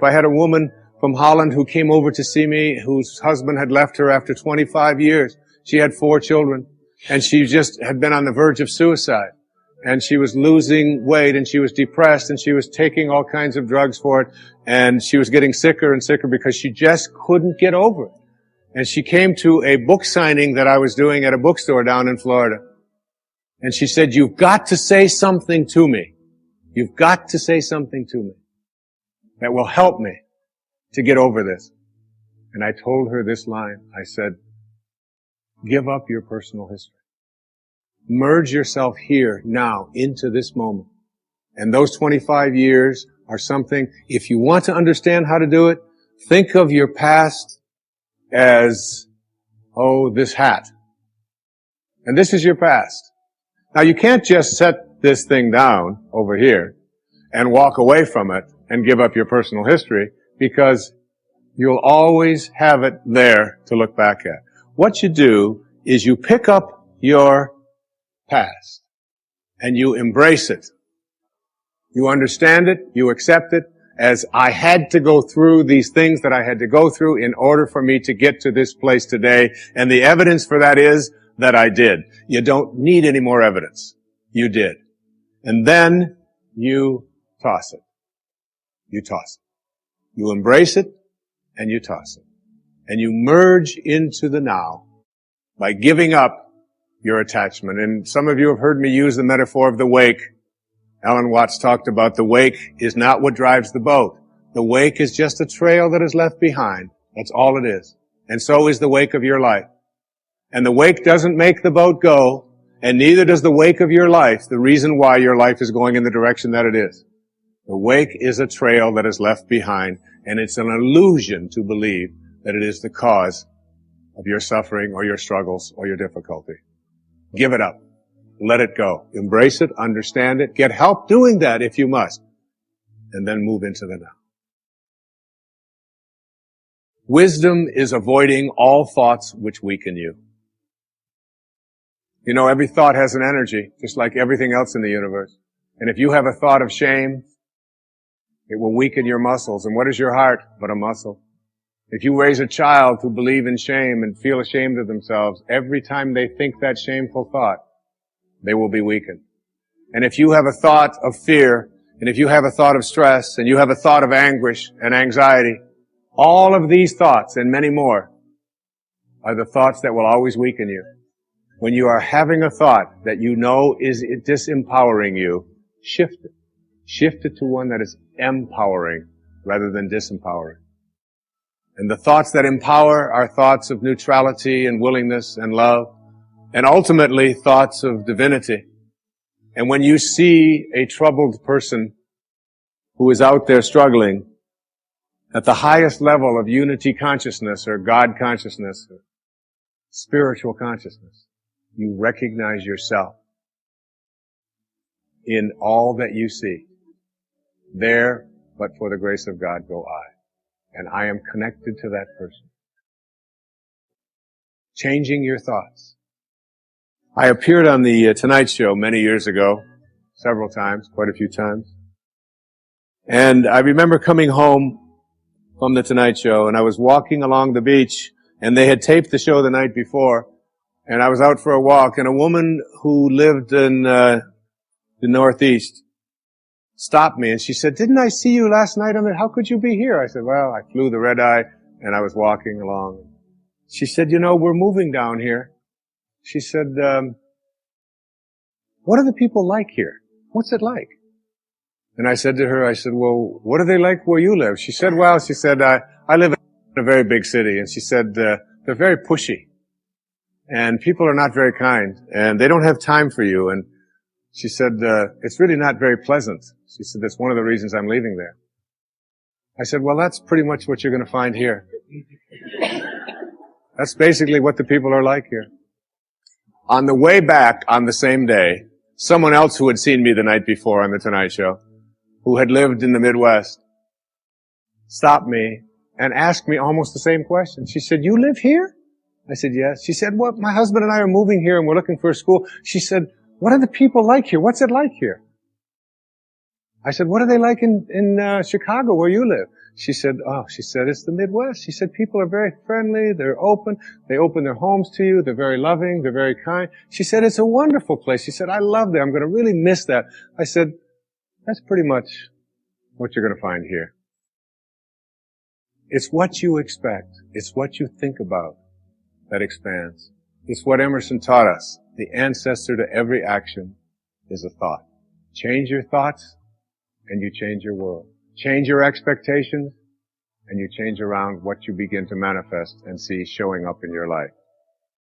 I had a woman from Holland who came over to see me, whose husband had left her after 25 years. She had 4 children, and she just had been on the verge of suicide. And she was losing weight, and she was depressed, and she was taking all kinds of drugs for it, and she was getting sicker and sicker because she just couldn't get over it. And she came to a book signing that I was doing at a bookstore down in Florida. And she said, "You've got to say something to me. You've got to say something to me that will help me to get over this." And I told her this line. I said, "Give up your personal history. Merge yourself here, now, into this moment. And those 25 years are something, if you want to understand how to do it, think of your past as, this hat. And this is your past. Now, you can't just set this thing down over here and walk away from it and give up your personal history, because you'll always have it there to look back at. What you do is you pick up your past and you embrace it. You understand it, you accept it, as I had to go through these things that I had to go through in order for me to get to this place today, and the evidence for that is that I did. You don't need any more evidence. You did. And then you toss it. You toss it. You embrace it, and you toss it. And you merge into the now by giving up your attachment. And some of you have heard me use the metaphor of the wake. Alan Watts talked about the wake is not what drives the boat. The wake is just a trail that is left behind. That's all it is. And so is the wake of your life. And the wake doesn't make the boat go, and neither does the wake of your life the reason why your life is going in the direction that it is. The wake is a trail that is left behind, and it's an illusion to believe that it is the cause of your suffering or your struggles or your difficulty. Give it up. Let it go. Embrace it, understand it, get help doing that if you must, and then move into the now. Wisdom is avoiding all thoughts which weaken you. You know, every thought has an energy, just like everything else in the universe. And if you have a thought of shame, it will weaken your muscles. And what is your heart but a muscle? If you raise a child who believe in shame and feel ashamed of themselves, every time they think that shameful thought, they will be weakened. And if you have a thought of fear, and if you have a thought of stress, and you have a thought of anguish and anxiety, all of these thoughts and many more are the thoughts that will always weaken you. When you are having a thought that you know is disempowering you, shift it. Shift it to one that is empowering rather than disempowering. And the thoughts that empower are thoughts of neutrality and willingness and love, and ultimately thoughts of divinity. And when you see a troubled person who is out there struggling at the highest level of unity consciousness or God consciousness, or spiritual consciousness, you recognize yourself in all that you see. There, but for the grace of God, go I. And I am connected to that person. Changing your thoughts. I appeared on the Tonight Show many years ago, several times, quite a few times. And I remember coming home from the Tonight Show, and I was walking along the beach, and they had taped the show the night before, and I was out for a walk, and a woman who lived in the Northeast stopped me, and she said, "Didn't I see you last night on the, how could you be here?" I said, "Well, I flew the red eye, and I was walking along." She said, "You know, we're moving down here." She said, "What are the people like here? What's it like?" And I said to her, "Well, what are they like where you live?" She said, I live in a very big city." And she said, "They're very pushy. And people are not very kind. And they don't have time for you." And she said, "It's really not very pleasant." She said, "That's one of the reasons I'm leaving there." I said, "Well, that's pretty much what you're going to find here." That's basically what the people are like here. On the way back on the same day, someone else who had seen me the night before on the Tonight Show, who had lived in the Midwest, stopped me and asked me almost the same question. She said, "You live here?" I said, "Yes." She said, "Well, my husband and I are moving here and we're looking for a school." She said, "What are the people like here? What's it like here?" I said, what are they like in Chicago where you live? She said, it's the Midwest. She said, people are very friendly. They're open. They open their homes to you. They're very loving. They're very kind. She said, it's a wonderful place. She said, I love that. I'm going to really miss that. I said, that's pretty much what you're going to find here. It's what you expect. It's what you think about that expands. It's what Emerson taught us. The ancestor to every action is a thought. Change your thoughts and you change your world. Change your expectations and you change around what you begin to manifest and see showing up in your life.